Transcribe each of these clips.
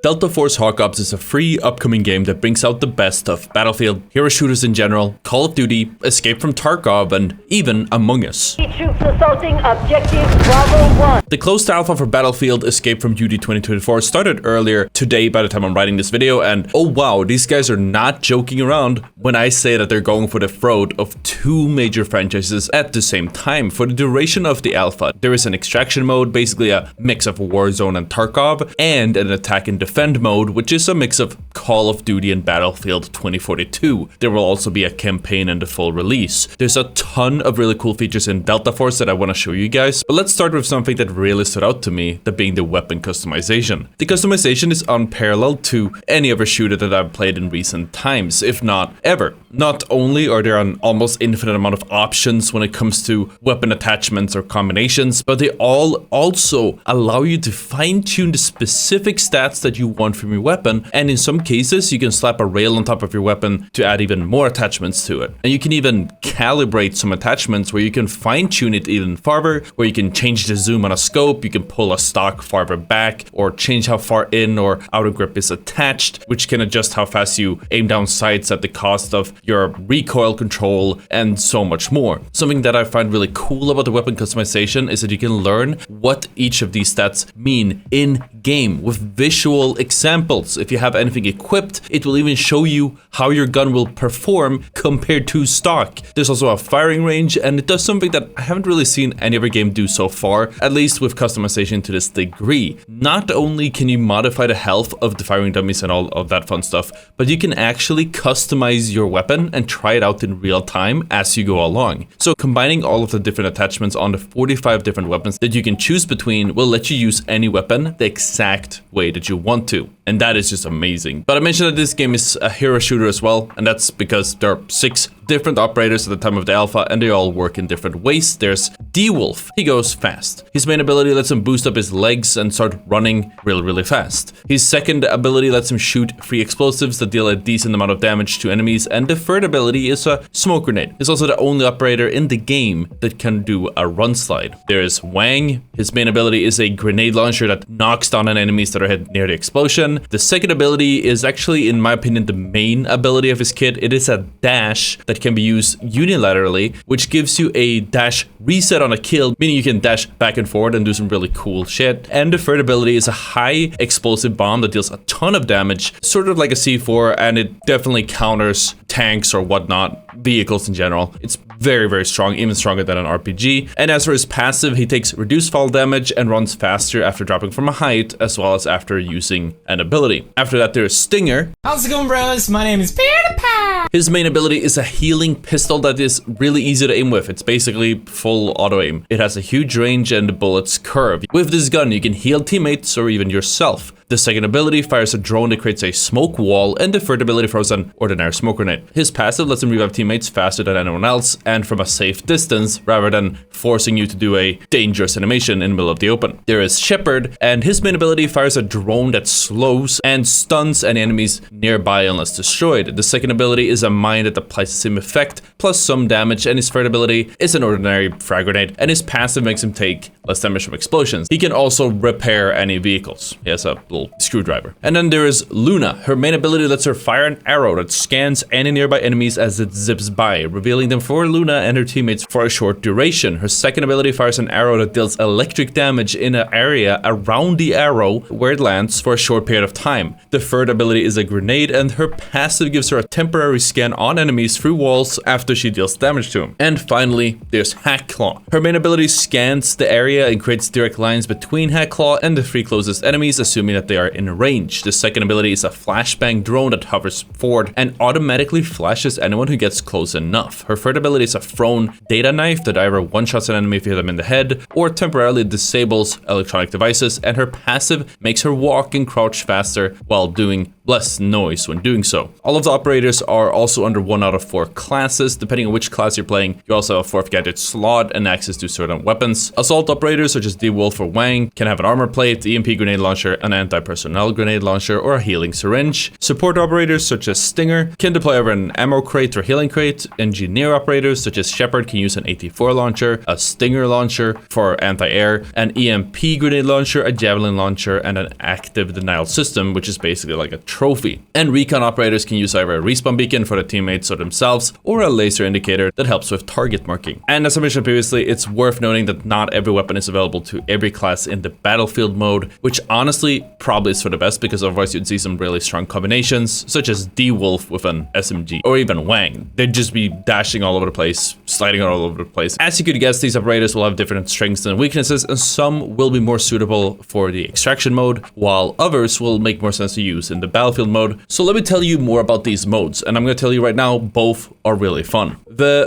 Delta Force Hawk Ops is a free upcoming game that brings out the best of Battlefield, hero shooters in general, Call of Duty, Escape from Tarkov, and even Among Us. Troops assaulting objective Bravo 1. The closed alpha for Battlefield Escape from Duty 2024 started earlier today by the time I'm writing this video, and oh wow, these guys are not joking around when I say that they're going for the throat of two major franchises at the same time. For the duration of the alpha, there is an extraction mode, basically a mix of Warzone and Tarkov, and an attack and defend mode, which is a mix of Call of Duty and Battlefield 2042. There will also be a campaign in the full release. There's a ton of really cool features in Delta Force that I want to show you guys, but let's start with something that really stood out to me, that being the weapon customization. The customization is unparalleled to any other shooter that I've played in recent times, if not ever. Not only are there an almost infinite amount of options when it comes to weapon attachments or combinations, but they all also allow you to fine-tune the specific stats that you want from your weapon, and in some cases you can slap a rail on top of your weapon to add even more attachments to it. And you can even calibrate some attachments where you can fine-tune it even farther, where you can change the zoom on a scope, you can pull a stock farther back, or change how far in or out of grip is attached, which can adjust how fast you aim down sights at the cost of your recoil control, and so much more. Something that I find really cool about the weapon customization is that you can learn what each of these stats mean in game with visual examples. If you have anything equipped, it will even show you how your gun will perform compared to stock. There's also a firing range, and it does something that I haven't really seen any other game do so far, at least with customization to this degree. Not only can you modify the health of the firing dummies and all of that fun stuff, but you can actually customize your weapon and try it out in real time as you go along. So combining all of the different attachments on the 45 different weapons that you can choose between will let you use any weapon the exact way that you want to. And that is just amazing. But I mentioned that this game is a hero shooter as well, and that's because there are 6 different operators at the time of the alpha, and they all work in different ways. There's D-Wolf. He goes fast. His main ability lets him boost up his legs and start running really fast. His second ability lets him shoot free explosives that deal a decent amount of damage to enemies, and the third ability is a smoke grenade. He's also the only operator in the game that can do a run slide. There is Wang. His main ability is a grenade launcher that knocks down on enemies that are hit near the explosion. The second ability is actually, in my opinion, the main ability of his kit. It is a dash that can be used unilaterally, which gives you a dash reset on a kill, meaning you can dash back and forward and do some really cool shit. And the third ability is a high explosive bomb that deals a ton of damage, sort of like a C4, and it definitely counters tanks or whatnot, vehicles in general. It's very strong, even stronger than an RPG. And as for his passive, he takes reduced fall damage and runs faster after dropping from a height, as well as after using an ability. After that, there's Stinger. How's it going, bros? My name is PewDiePie. His main ability is a healing pistol that is really easy to aim with. It's basically full auto aim. It has a huge range and the bullets curve. With this gun, you can heal teammates or even yourself. The second ability fires a drone that creates a smoke wall, and the third ability throws an ordinary smoke grenade. His passive lets him revive teammates faster than anyone else and from a safe distance, rather than forcing you to do a dangerous animation in the middle of the open. There is Shepherd, and his main ability fires a drone that slows and stuns any enemies nearby unless destroyed. The second ability is a mine that applies the same effect, plus some damage, and his third ability is an ordinary frag grenade, and his passive makes him take less damage from explosions. He can also repair any vehicles. He has a little screwdriver. And then there is Luna. Her main ability lets her fire an arrow that scans any nearby enemies as it zips by, revealing them for Luna and her teammates for a short duration. Her second ability fires an arrow that deals electric damage in an area around the arrow where it lands for a short period of time. The third ability is a grenade, and her passive gives her a temporary scan on enemies through walls after she deals damage to them. And finally, there's Hack Claw. Her main ability scans the area and creates direct lines between Hack Claw and the 3 closest enemies, assuming that they are in range. The second ability is a flashbang drone that hovers forward and automatically flashes anyone who gets close enough. Her third ability is a thrown data knife that either one-shots an enemy if you hit them in the head or temporarily disables electronic devices, and her passive makes her walk and crouch faster while doing less noise when doing so. All of the operators are also under 1 out of 4 classes. Depending on which class you're playing, you also have a 4th gadget slot and access to certain weapons. Assault operators such as D-Wolf or Wang can have an armor plate, EMP grenade launcher, an anti-personnel grenade launcher, or a healing syringe. Support operators such as Stinger can deploy over an ammo crate or healing crate. Engineer operators such as Shepard can use an AT-4 launcher, a Stinger launcher for anti-air, an EMP grenade launcher, a javelin launcher, and an active denial system, which is basically like a trophy. And recon operators can use either a respawn beacon for the teammates or themselves, or a laser indicator that helps with target marking. And as I mentioned previously, it's worth noting that not every weapon is available to every class in the battlefield mode, which honestly probably is for the best, because otherwise you'd see some really strong combinations, such as D-Wolf with an SMG, or even Wang. They'd just be dashing all over the place, sliding all over the place. As you could guess, these operators will have different strengths and weaknesses, and some will be more suitable for the extraction mode, while others will make more sense to use in the battlefield mode. So let me tell you more about these modes, and I'm going to tell you right now, both are really fun.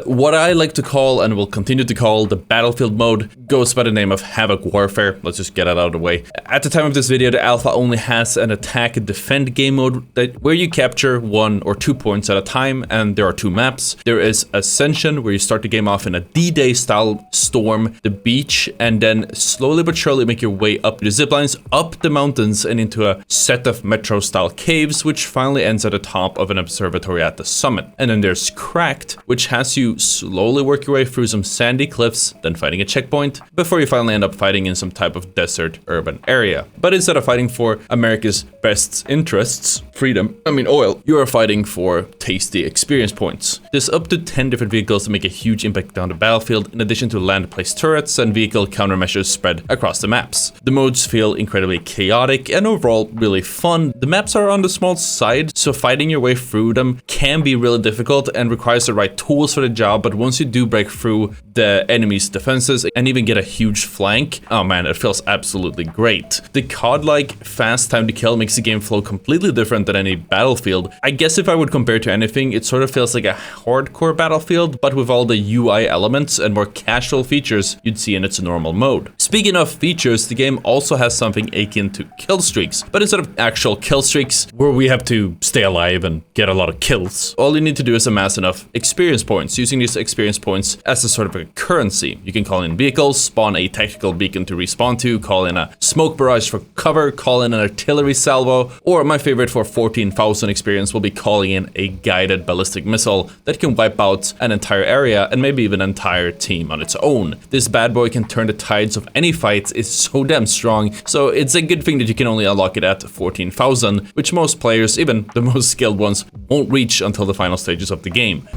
What I like to call, and will continue to call, the battlefield mode goes by the name of Havoc Warfare. Let's just get it out of the way. At the time of this video, the alpha only has an attack and defend game mode where you capture 1 or 2 points at a time, and there are 2 maps. There is Ascension, where you start the game off in a D-Day style storm the beach, and then slowly but surely make your way up the ziplines, up the mountains, and into a set of metro style caves, which finally ends at the top of an observatory at the summit. And then there's Cracked, which has you slowly work your way through some sandy cliffs, then fighting a checkpoint, before you finally end up fighting in some type of desert urban area. But instead of fighting for America's best interests, oil, you are fighting for tasty experience points. There's up to 10 different vehicles that make a huge impact on the battlefield, in addition to land-placed turrets and vehicle countermeasures spread across the maps. The modes feel incredibly chaotic and overall really fun. The maps are on the small side, so fighting your way through them can be really difficult and requires the right tools for the job, but once you do break through the enemy's defenses and even get a huge flank, oh man, it feels absolutely great. The COD-like fast time to kill makes the game flow completely different than any Battlefield. I guess if I would compare to anything, it sort of feels like a hardcore Battlefield, but with all the UI elements and more casual features you'd see in its normal mode. Speaking of features, the game also has something akin to kill streaks, but instead of actual kill streaks where we have to stay alive and get a lot of kills, all you need to do is amass enough experience points, using these experience points as a sort of a currency. You can call in vehicles, spawn a tactical beacon to respawn to, call in a smoke barrage for cover, call in an artillery salvo, or my favorite for 14,000 experience will be calling in a guided ballistic missile that can wipe out an entire area and maybe even an entire team on its own. This bad boy can turn the tides of any fight. It's so damn strong, so it's a good thing that you can only unlock it at 14,000, which most players, even the most skilled ones, won't reach until the final stages of the game.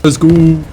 Let's go.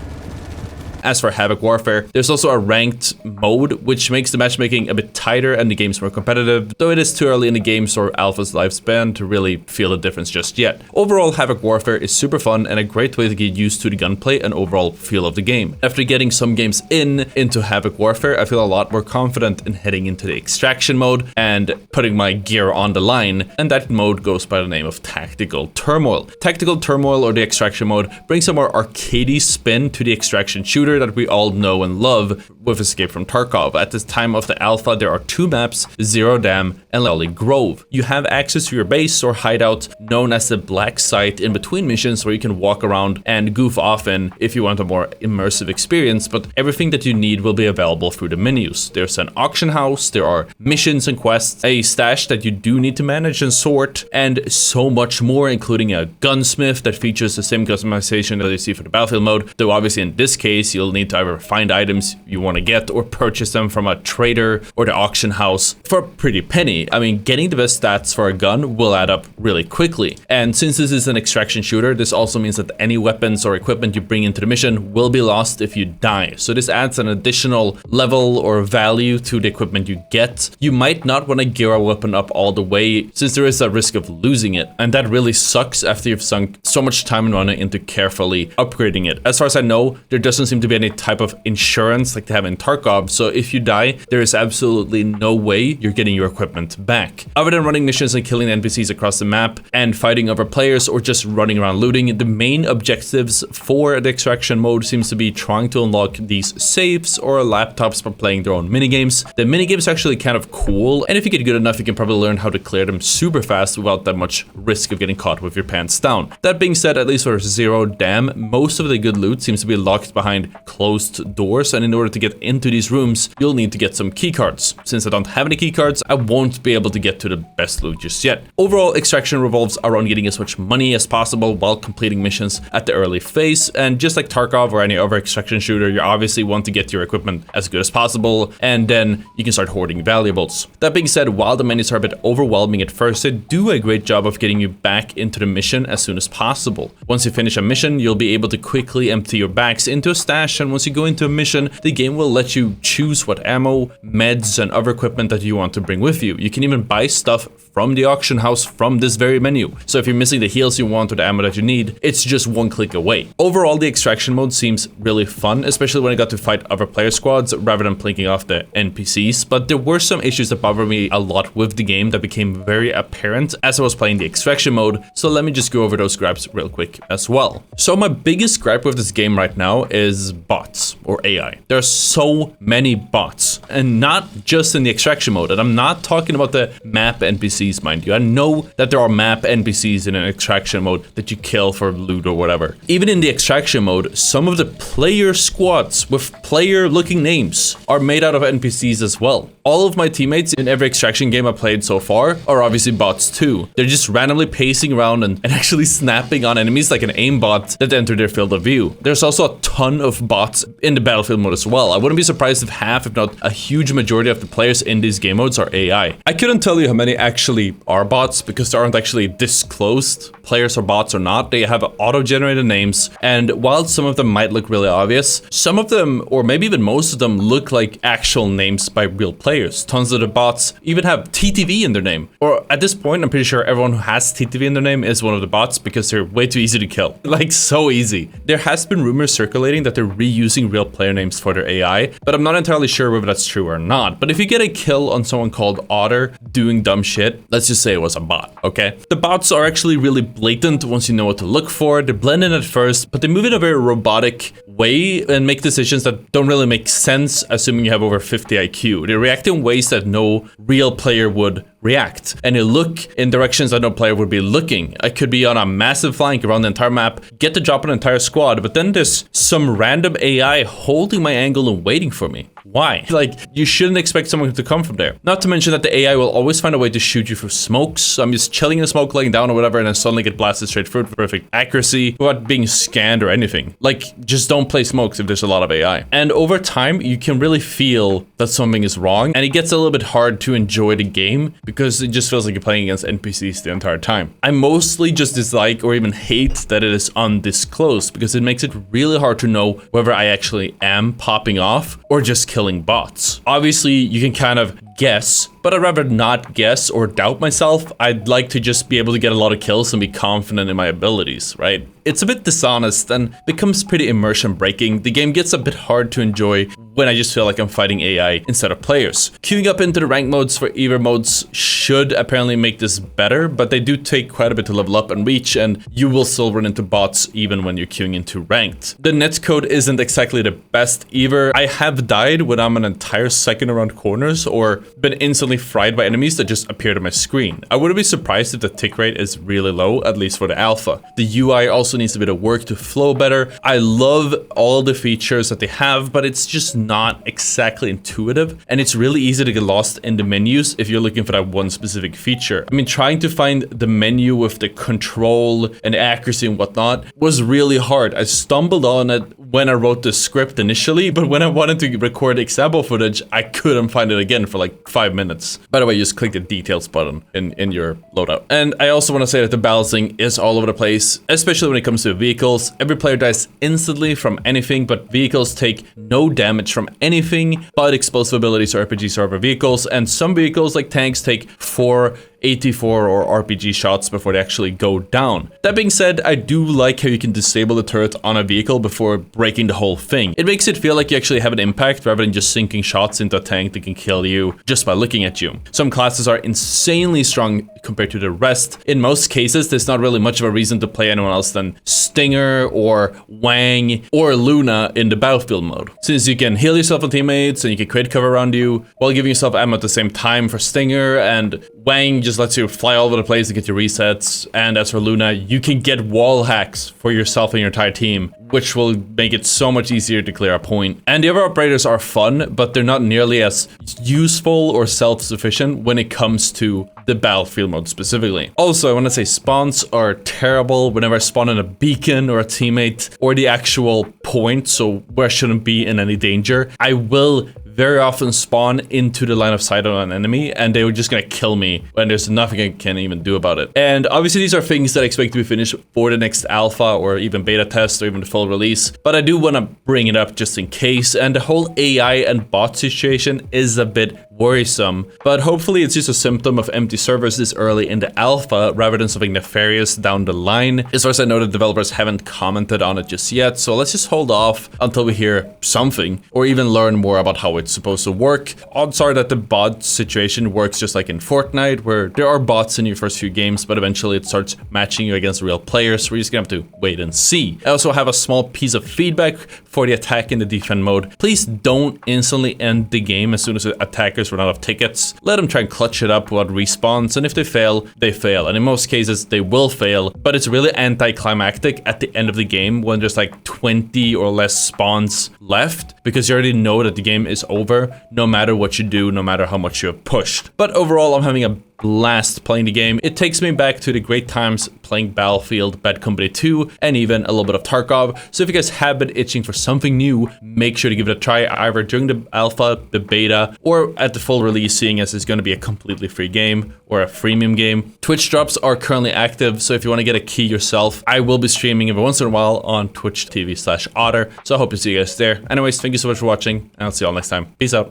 As for Havoc Warfare, there's also a ranked mode, which makes the matchmaking a bit tighter and the game's more competitive, though it is too early in the game's or alpha's lifespan to really feel the difference just yet. Overall, Havoc Warfare is super fun and a great way to get used to the gunplay and overall feel of the game. After getting some games into Havoc Warfare, I feel a lot more confident in heading into the extraction mode and putting my gear on the line, and that mode goes by the name of Tactical Turmoil. Tactical Turmoil, or the extraction mode, brings a more arcadey spin to the extraction shooter that we all know and love with Escape from Tarkov. At the time of the alpha, there are 2 maps, Zero Dam and Lolly Grove. You have access to your base or hideout known as the Black Site in between missions, where you can walk around and goof off in if you want a more immersive experience, but everything that you need will be available through the menus. There's an auction house, there are missions and quests, a stash that you do need to manage and sort, and so much more, including a gunsmith that features the same customization that you see for the Battlefield mode, though obviously in this case you'll need to either find items you want to get or purchase them from a trader or the auction house for a pretty penny. I mean, getting the best stats for a gun will add up really quickly. And since this is an extraction shooter, this also means that any weapons or equipment you bring into the mission will be lost if you die. So this adds an additional level or value to the equipment you get. You might not want to gear a weapon up all the way, since there is a risk of losing it. And that really sucks after you've sunk so much time and money into carefully upgrading it. As far as I know, there doesn't seem to to be any type of insurance like they have in Tarkov, so if you die, there is absolutely no way you're getting your equipment back. Other than running missions and killing NPCs across the map and fighting other players or just running around looting, the main objectives for the extraction mode seems to be trying to unlock these safes or laptops by playing their own minigames. The minigames are actually kind of cool, and if you get good enough, you can probably learn how to clear them super fast without that much risk of getting caught with your pants down. That being said, at least for Zero Dam, most of the good loot seems to be locked behind closed doors, and in order to get into these rooms, you'll need to get some keycards. Since I don't have any keycards, I won't be able to get to the best loot just yet. Overall, extraction revolves around getting as much money as possible while completing missions at the early phase, and just like Tarkov or any other extraction shooter, you obviously want to get your equipment as good as possible, and then you can start hoarding valuables. That being said, while the menus are a bit overwhelming at first, they do a great job of getting you back into the mission as soon as possible. Once you finish a mission, you'll be able to quickly empty your bags into a stash, and once you go into a mission, the game will let you choose what ammo, meds, and other equipment that you want to bring with you. You can even buy stuff from the auction house from this very menu. So if you're missing the heals you want or the ammo that you need, it's just one click away. Overall, the extraction mode seems really fun, especially when I got to fight other player squads rather than plinking off the NPCs, but there were some issues that bothered me a lot with the game that became very apparent as I was playing the extraction mode, so let me just go over those gripes real quick as well. So my biggest gripe with this game right now is bots, or AI. There are so many bots, and not just in the extraction mode, and I'm not talking about the map NPCs, mind you. I know that there are map NPCs in an extraction mode that you kill for loot or whatever. Even in the extraction mode, some of the player squads with player looking names are made out of NPCs as well. All of my teammates in every extraction game I played so far are obviously bots too. They're just randomly pacing around and actually snapping on enemies like an aimbot that enter their field of view. There's also a ton of bots in the battlefield mode as well. I wouldn't be surprised if half, if not a huge majority of the players in these game modes are AI. I couldn't tell you how many actually are bots because they aren't actually disclosed. Players are bots or not, they have auto-generated names, and while some of them might look really obvious, some of them, or maybe even most of them, look like actual names by real players. Tons of the bots even have TTV in their name. Or at this point, I'm pretty sure everyone who has TTV in their name is one of the bots because they're way too easy to kill. Like, so easy. There has been rumors circulating that they're reusing real player names for their AI, but I'm not entirely sure whether that's true or not. But if you get a kill on someone called Ottr doing dumb shit, let's just say it was a bot, okay? The bots are actually really blatant once you know what to look for. They blend in at first, but they move in a very robotic way and make decisions that don't really make sense, assuming you have over 50 IQ. They react in ways that no real player would react, and they look in directions that no player would be looking. I could be on a massive flank around the entire map, get to drop an entire squad, but then there's some random AI holding my angle and waiting for me. Why? Like, you shouldn't expect someone to come from there. Not to mention that the AI will always find a way to shoot you through smokes. So I'm just chilling in the smoke, laying down or whatever, and then suddenly get blasted straight through with perfect accuracy without being scanned or anything. Like, just don't play smokes if there's a lot of AI. And over time, you can really feel that something is wrong, and it gets a little bit hard to enjoy the game because it just feels like you're playing against NPCs the entire time. I mostly just dislike or even hate that it is undisclosed because it makes it really hard to know whether I actually am popping off or just killing bots. Obviously, you can kind of guess, but I'd rather not guess or doubt myself. I'd like to just be able to get a lot of kills and be confident in my abilities, right? It's a bit dishonest and becomes pretty immersion breaking. The game gets a bit hard to enjoy when I just feel like I'm fighting AI instead of players. Queuing up into the rank modes for either modes should apparently make this better, but they do take quite a bit to level up and reach, and you will still run into bots even when you're queuing into ranked. The netcode isn't exactly the best either. I have died when I'm an entire second around corners or been instantly fried by enemies that just appeared on my screen. I wouldn't be surprised if the tick rate is really low, at least for the alpha. The UI also needs a bit of work to flow better. I love all the features that they have, but it's just not exactly intuitive, and it's really easy to get lost in the menus if you're looking for that one specific feature. I mean, trying to find the menu with the control and accuracy and whatnot was really hard. I stumbled on it when I wrote the script initially, but when I wanted to record example footage, I couldn't find it again for like 5 minutes. By the way, just click the details button in your loadout. And I also want to say that the balancing is all over the place, especially when it comes to vehicles. Every player dies instantly from anything, but vehicles take no damage from anything but explosive abilities or RPGs or other vehicles, and some vehicles like tanks take 4 AT4 or RPG shots before they actually go down. That being said, I do like how you can disable the turret on a vehicle before breaking the whole thing. It makes it feel like you actually have an impact rather than just sinking shots into a tank that can kill you just by looking at you. Some classes are insanely strong compared to the rest. In most cases, there's not really much of a reason to play anyone else than Stinger or Wang or Luna in the battlefield mode. Since you can heal yourself on teammates and you can create cover around you while giving yourself ammo at the same time for Stinger, and Wang just lets you fly all over the place to get your resets, and as for Luna, you can get wall hacks for yourself and your entire team, which will make it so much easier to clear a point. And the other operators are fun, but they're not nearly as useful or self-sufficient when it comes to the battlefield mode specifically. Also, I want to say spawns are terrible whenever I spawn in a beacon or a teammate or the actual point, so where I shouldn't be in any danger. I will very often spawn into the line of sight on an enemy, and they were just gonna kill me when there's nothing I can even do about it. And obviously these are things that I expect to be finished for the next alpha or even beta test or even the full release, but I do want to bring it up just in case. And the whole AI and bot situation is a bit worrisome, but hopefully it's just a symptom of empty servers this early in the alpha rather than something nefarious down the line. As far as I know, the developers haven't commented on it just yet, so let's just hold off until we hear something or even learn more about how it's supposed to work. Odds are that the bot situation works just like in Fortnite, where there are bots in your first few games, but eventually it starts matching you against real players, so we're just gonna have to wait and see. I also have a small piece of feedback for the attack in the defend mode. Please don't instantly end the game as soon as the attackers run out of tickets. Let them try and clutch it up without respawns, and if they fail, they fail. And in most cases, they will fail, but it's really anticlimactic at the end of the game when there's like 20 or less spawns left, because you already know that the game is over, no matter what you do, no matter how much you have pushed. But overall, I'm having a blast playing the game. It takes me back to the great times playing Battlefield, Bad Company 2, and even a little bit of Tarkov. So if you guys have been itching for something new, make sure to give it a try either during the alpha, the beta, or at the full release, seeing as it's going to be a completely free game or a freemium game. Twitch drops are currently active, so if you want to get a key yourself, I will be streaming every once in a while on Twitch TV/Ottr. So I hope to see you guys there. Anyways, thank you so much for watching, and I'll see you all next time. Peace out.